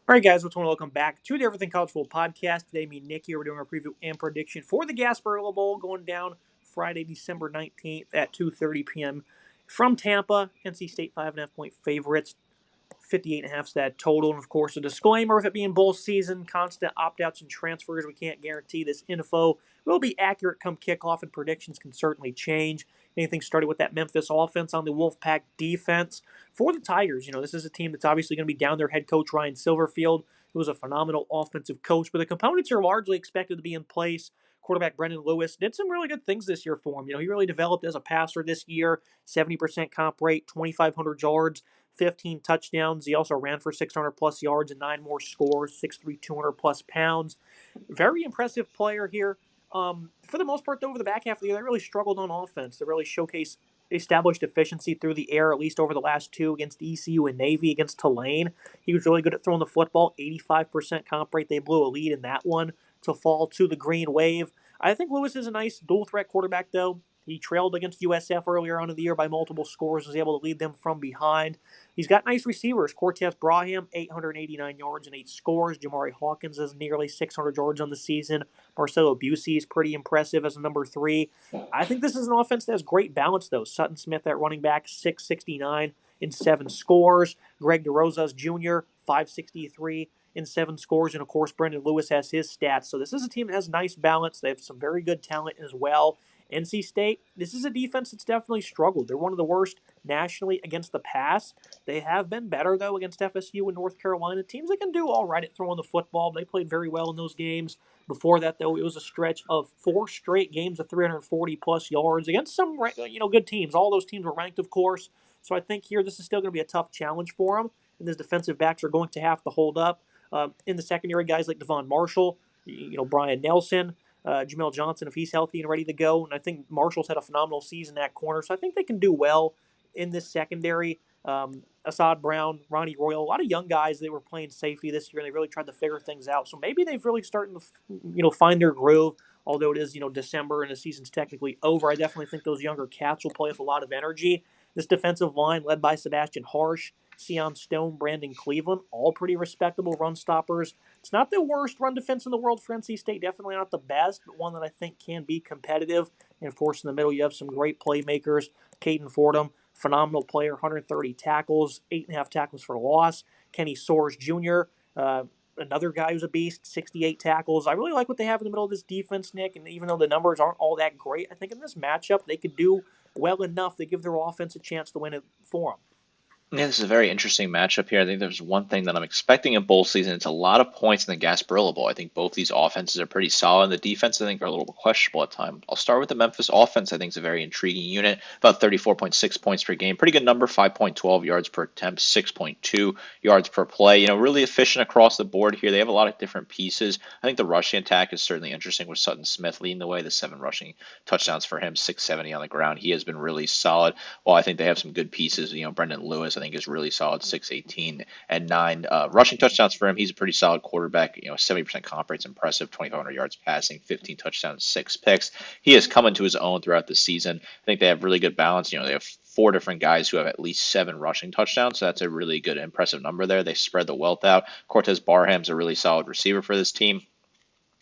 All right, guys, what's going on? Welcome back to the Everything College Football Podcast. Today, me and Nick here, we're doing a preview and prediction for the Gasparilla Bowl going down Friday, December 19th at 2:30 p.m. from Tampa. NC State 5.5-point favorites. 58.5 stat total. And of course, a disclaimer of it being bowl season, constant opt outs and transfers. We can't guarantee this info will be accurate come kickoff, and predictions can certainly change. Anything started with that Memphis offense on the Wolfpack defense. For the Tigers, this is a team that's obviously going to be down their head coach, Ryan Silverfield, who was a phenomenal offensive coach, but the components are largely expected to be in place. Quarterback Brendan Lewis did some really good things this year for him. He really developed as a passer this year, 70% comp rate, 2,500 yards. 15 touchdowns. He also ran for 600 plus yards and 9 more scores, 6'3", 200 plus pounds. Very impressive player here. For the most part, though, over the back half of the year, they really struggled on offense. They really showcased established efficiency through the air, at least over the last two against ECU and Navy, against Tulane. He was really good at throwing the football, 85% comp rate. They blew a lead in that one to fall to the green wave. I think Lewis is a nice dual threat quarterback, though. He trailed against USF earlier on in the year by multiple scores, was able to lead them from behind. He's got nice receivers. Cortez Braham, 889 yards and 8 scores. Jamari Hawkins has nearly 600 yards on the season. Marcelo Busey is pretty impressive as a number 3. I think this is an offense that has great balance, though. Sutton Smith at running back, 669 in 7 scores. Greg DeRozas Jr., 563 in 7 scores. And, of course, Brendan Lewis has his stats. So this is a team that has nice balance. They have some very good talent as well. NC State, this is a defense that's definitely struggled. They're one of the worst nationally against the pass. They have been better, though, against FSU and North Carolina. Teams that can do all right at throwing the football. They played very well in those games. Before that, though, it was a stretch of 4 straight games of 340-plus yards against some good teams. All those teams were ranked, of course. So I think here this is still going to be a tough challenge for them, and these defensive backs are going to have to hold up. In the secondary, guys like Devon Marshall, Brian Nelson, Jamel Johnson, if he's healthy and ready to go. And I think Marshall's had a phenomenal season at corner, so I think they can do well in this secondary. Assad Brown, Ronnie Royal, a lot of young guys that were playing safety this year, and they really tried to figure things out. So maybe they've really starting to, find their groove. Although it is, December and the season's technically over, I definitely think those younger cats will play with a lot of energy. This defensive line, led by Sebastian Harsh, Sion Stone, Brandon Cleveland, all pretty respectable run stoppers. It's not the worst run defense in the world for NC State, definitely not the best, but one that I think can be competitive. And, of course, in the middle, you have some great playmakers. Caden Fordham, phenomenal player, 130 tackles, 8.5 tackles for loss. Kenny Soares Jr., another guy who's a beast, 68 tackles. I really like what they have in the middle of this defense, Nick, and even though the numbers aren't all that great, I think in this matchup they could do well enough to give their offense a chance to win it for them. Yeah, this is a very interesting matchup here. I think there's one thing that I'm expecting in bowl season. It's a lot of points in the Gasparilla Bowl. I think both these offenses are pretty solid. The defense, I think, are a little bit questionable at times. I'll start with the Memphis offense. I think it's a very intriguing unit. About 34.6 points per game. Pretty good number, 5.12 yards per attempt, 6.2 yards per play. Really efficient across the board here. They have a lot of different pieces. I think the rushing attack is certainly interesting with Sutton Smith leading the way. The 7 rushing touchdowns for him, 670 on the ground. He has been really solid. While I think they have some good pieces, Brendan Lewis, I think is really solid, 618 and 9 rushing touchdowns for him. He's a pretty solid quarterback. 70% comp rate's impressive, 2,500 yards passing, 15 touchdowns, 6 picks. He has come into his own throughout the season. I think they have really good balance. They have 4 different guys who have at least 7 rushing touchdowns, so that's a really good, impressive number there. They spread the wealth out. Cortez Barham's a really solid receiver for this team.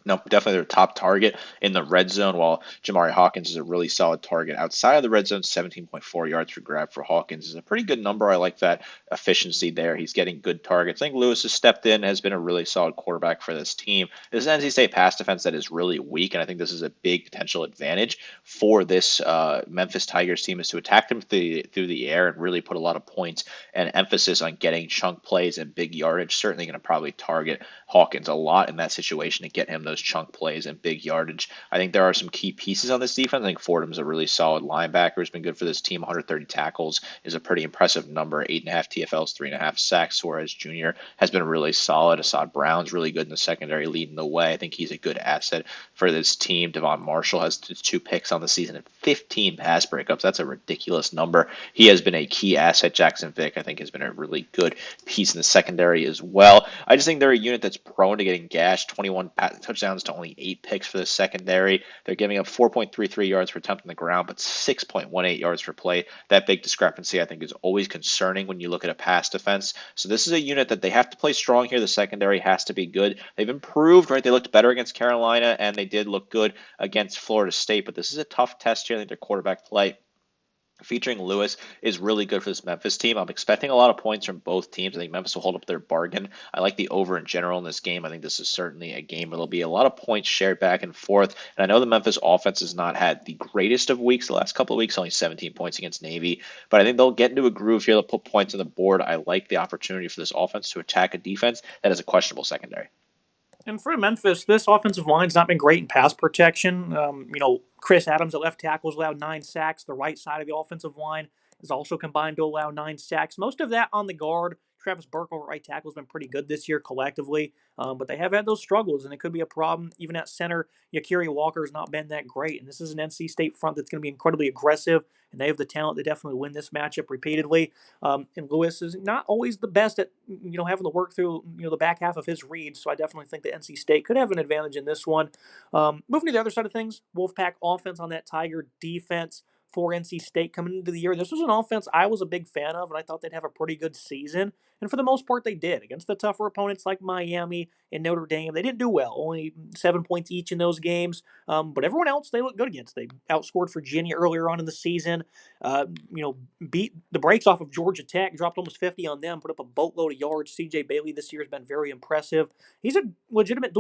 No, definitely their top target in the red zone, while Jamari Hawkins is a really solid target outside of the red zone. 17.4 yards per grab for Hawkins is a pretty good number. I like that efficiency there. He's getting good targets. I think Lewis has stepped in, has been a really solid quarterback for this team. This is an NC State pass defense that is really weak, and I think this is a big potential advantage for this Memphis Tigers team, is to attack them through the air and really put a lot of points and emphasis on getting chunk plays and big yardage. Certainly going to probably target Hawkins a lot in that situation to get him those chunk plays and big yardage. I think there are some key pieces on this defense. I think Fordham's a really solid linebacker. Has been good for this team. 130 tackles is a pretty impressive number. 8.5 TFLs, 3.5 sacks. Suarez Jr. has been really solid. Assad Brown's really good in the secondary, leading the way. I think he's a good asset for this team. Devon Marshall has 2 picks on the season and 15 pass breakups. That's a ridiculous number. He has been a key asset. Jackson Vick, I think, has been a really good piece in the secondary as well. I just think they're a unit that's prone to getting gashed. 21 touchdowns to only 8 picks for the secondary. They're giving up 4.33 yards per attempt on the ground, but 6.18 yards per play. That big discrepancy, I think, is always concerning when you look at a pass defense. So this is a unit that they have to play strong here. The secondary has to be good. They've improved, right? They looked better against Carolina, and they did look good against Florida State, but this is a tough test here. I think their quarterback play featuring Lewis is really good for this Memphis team. I'm expecting a lot of points from both teams. I think Memphis will hold up their bargain. I like the over in general in this game. I think this is certainly a game where there'll be a lot of points shared back and forth. And I know the Memphis offense has not had the greatest of weeks the last couple of weeks, only 17 points against Navy. But I think they'll get into a groove here. They'll put points on the board. I like the opportunity for this offense to attack a defense that has a questionable secondary. And for Memphis, this offensive line's not been great in pass protection. Chris Adams at left tackle has allowed 9 sacks. The right side of the offensive line is also combined to allow 9 sacks. Most of that on the guard. Travis Burkle at right tackle has been pretty good this year collectively, but they have had those struggles, and it could be a problem. Even at center, Yakiri Walker has not been that great, and this is an NC State front that's going to be incredibly aggressive, and they have the talent to definitely win this matchup repeatedly. And Lewis is not always the best at having to work through the back half of his reads, so I definitely think that NC State could have an advantage in this one. Moving to the other side of things, Wolfpack offense on that Tiger defense for NC State coming into the year. This was an offense I was a big fan of, and I thought they'd have a pretty good season. And for the most part, they did. Against the tougher opponents like Miami and Notre Dame, they didn't do well. Only 7 points each in those games. But everyone else, they looked good against. They outscored Virginia earlier on in the season. Beat the brakes off of Georgia Tech, dropped almost 50 on them, put up a boatload of yards. C.J. Bailey this year has been very impressive. He's a legitimate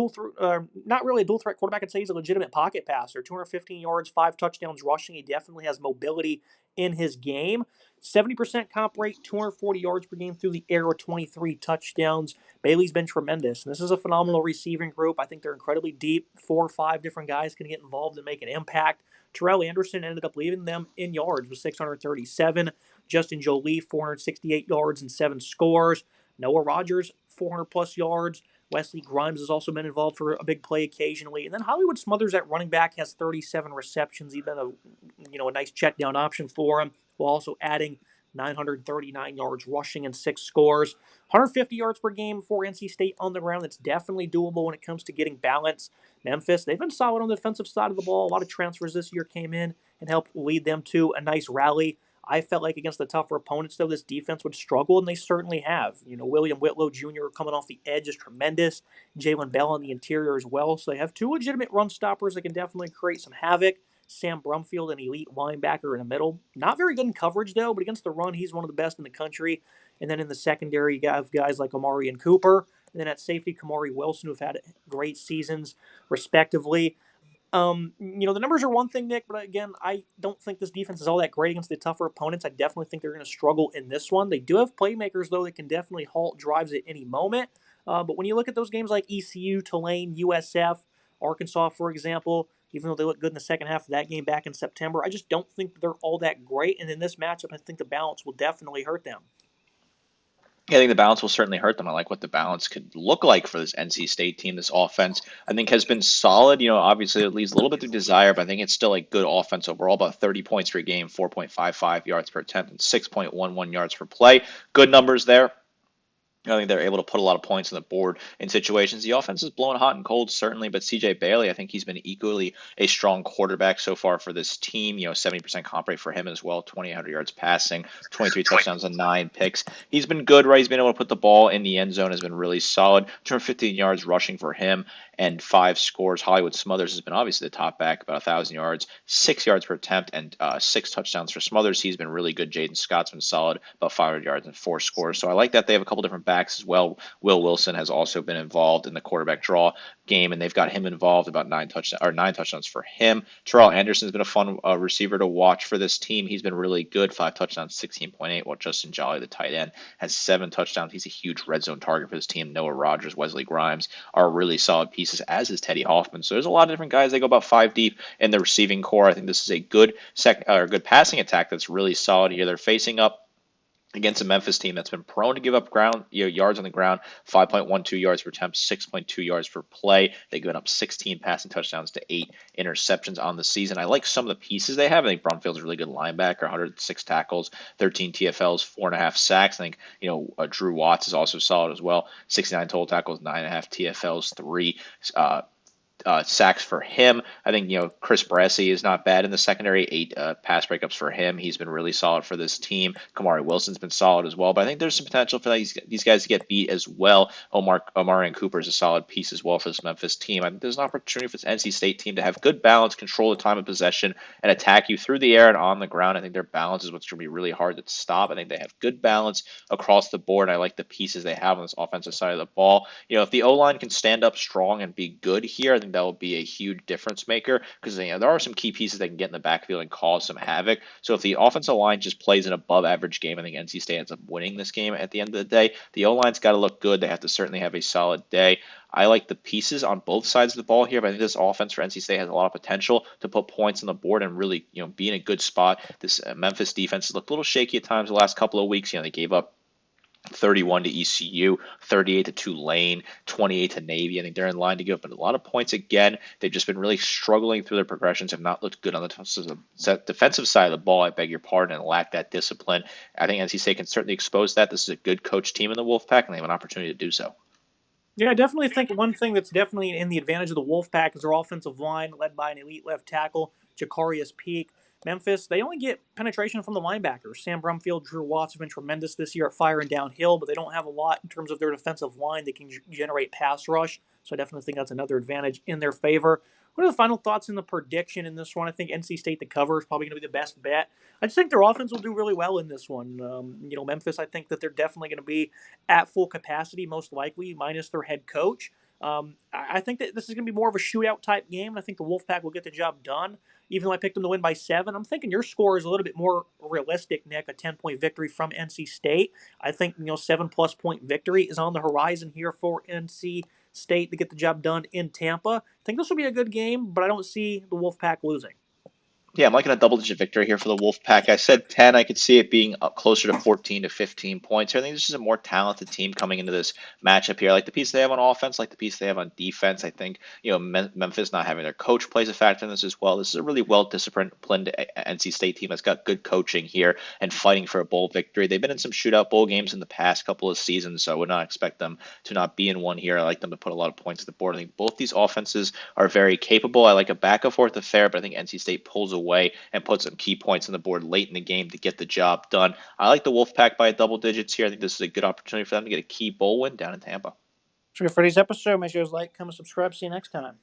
not really a dual threat quarterback. I'd say he's a legitimate pocket passer. 215 yards, 5 touchdowns rushing. He definitely has mobility in his game. 70% comp rate, 240 yards per game through the air with 23 touchdowns. Bailey's been tremendous. And this is a phenomenal receiving group. I think they're incredibly deep. 4 or 5 different guys can get involved and make an impact. Terrell Anderson ended up leading them in yards with 637. Justin Jolie, 468 yards and 7 scores. Noah Rogers, 400-plus yards. Wesley Grimes has also been involved for a big play occasionally. And then Hollywood Smothers at running back has 37 receptions. He's been a nice check down option for him, while also adding 939 yards rushing and 6 scores. 150 yards per game for NC State on the ground. That's definitely doable when it comes to getting balance. Memphis, they've been solid on the defensive side of the ball. A lot of transfers this year came in and helped lead them to a nice rally. I felt like against the tougher opponents, though, this defense would struggle, and they certainly have. William Whitlow Jr. coming off the edge is tremendous. Jalen Bell on the interior as well. So they have 2 legitimate run stoppers that can definitely create some havoc. Sam Brumfield, an elite linebacker in the middle. Not very good in coverage, though, but against the run, he's one of the best in the country. And then in the secondary, you have guys like Omari and Cooper. And then at safety, Kamari Wilson, who've had great seasons, respectively. The numbers are one thing, Nick, but again, I don't think this defense is all that great against the tougher opponents. I definitely think they're going to struggle in this one. They do have playmakers, though, that can definitely halt drives at any moment. But when you look at those games like ECU, Tulane, USF, Arkansas, for example, even though they look good in the second half of that game back in September, I just don't think they're all that great. And in this matchup, I think the balance will definitely hurt them. I think the balance will certainly hurt them. I like what the balance could look like for this NC State team. This offense, I think, has been solid. Obviously it leaves a little bit to desire, but I think it's still a good offense overall. About 30 points per game, 4.55 yards per attempt, and 6.11 yards per play. Good numbers there. I think they're able to put a lot of points on the board in situations. The offense is blowing hot and cold, certainly, but C.J. Bailey, I think he's been equally a strong quarterback so far for this team. 70% comp rate for him as well, 2,800 yards passing, 23 touchdowns and 9 picks. He's been good, right? He's been able to put the ball in the end zone, has been really solid. 215 yards rushing for him and 5 scores. Hollywood Smothers has been obviously the top back, about 1,000 yards, 6 yards per attempt, and 6 touchdowns for Smothers. He's been really good. Jaden Scott's been solid, about 500 yards and 4 scores. So I like that they have a couple different backs as well. Will Wilson has also been involved in the quarterback draw game, and they've got him involved, about 9 touchdowns for him. Terrell Anderson has been a fun receiver to watch for this team. He's been really good, 5 touchdowns, 16.8, while Justin Jolly, the tight end, has 7 touchdowns. He's a huge red zone target for this team. Noah Rogers, Wesley Grimes are really solid pieces, as is Teddy Hoffman. So there's a lot of different guys. They go about 5 deep in the receiving core. I think this is a good good passing attack that's really solid here. They're facing up against a Memphis team that's been prone to give up yards on the ground, 5.12 yards per attempt, 6.2 yards per play. They've given up 16 passing touchdowns to 8 interceptions on the season. I like some of the pieces they have. I think Brumfield's a really good linebacker, 106 tackles, 13 TFLs, 4.5 sacks. I think, Drew Watts is also solid as well, 69 total tackles, 9.5 TFLs, 3 sacks for him. I think, Chris Bressy is not bad in the secondary. 8 pass breakups for him. He's been really solid for this team. Kamari Wilson's been solid as well. But I think there's some potential for these guys to get beat as well. Omari and Cooper is a solid piece as well for this Memphis team. I think there's an opportunity for this NC State team to have good balance, control the time of possession, and attack you through the air and on the ground. I think their balance is what's going to be really hard to stop. I think they have good balance across the board. I like the pieces they have on this offensive side of the ball. If the O-line can stand up strong and be good here, I think that will be a huge difference maker because there are some key pieces that can get in the backfield and cause some havoc. So if the offensive line just plays an above average game, I think NC State ends up winning this game at the end of the day. The O-line's got to look good. They have to certainly have a solid day. I like the pieces on both sides of the ball here, but I think this offense for NC State has a lot of potential to put points on the board and really, be in a good spot. This Memphis defense has looked a little shaky at times the last couple of weeks. They gave up 31 to ECU, 38 to Tulane, 28 to Navy. I think they're in line to give up a lot of points again. They've just been really struggling through their progressions, have not looked good on the defensive side of the ball, I beg your pardon, and lack that discipline. I think NC State can certainly expose that. This is a good coach team in the Wolfpack, and they have an opportunity to do so. Yeah, I definitely think one thing that's definitely in the advantage of the Wolfpack is their offensive line, led by an elite left tackle, Jacarius Peak. Memphis, they only get penetration from the linebackers. Sam Brumfield, Drew Watts have been tremendous this year at firing downhill, but they don't have a lot in terms of their defensive line that can generate pass rush. So I definitely think that's another advantage in their favor. What are the final thoughts in the prediction in this one? I think NC State to cover is probably going to be the best bet. I just think their offense will do really well in this one. Memphis, I think that they're definitely going to be at full capacity, most likely, minus their head coach. I think that this is going to be more of a shootout type game. I think the Wolfpack will get the job done. Even though I picked them to win by 7, I'm thinking your score is a little bit more realistic, Nick. A 10-point victory from NC State. I think 7+ point victory is on the horizon here for NC State to get the job done in Tampa. I think this will be a good game, but I don't see the Wolfpack losing. Yeah, I'm liking a double-digit victory here for the Wolfpack. I said 10. I could see it being up closer to 14 to 15 points. I think this is a more talented team coming into this matchup here. I like the piece they have on offense, like the piece they have on defense. I think, Memphis not having their coach plays a factor in this as well. This is a really well-disciplined NC State team that's got good coaching here and fighting for a bowl victory. They've been in some shootout bowl games in the past couple of seasons, so I would not expect them to not be in one here. I like them to put a lot of points on the board. I think both these offenses are very capable. I like a back and forth affair, but I think NC State pulls away and put some key points on the board late in the game to get the job done. I like the Wolfpack by double digits here. I think this is a good opportunity for them to get a key bowl win down in Tampa. So for today's episode, make sure you like, comment, subscribe. See you next time.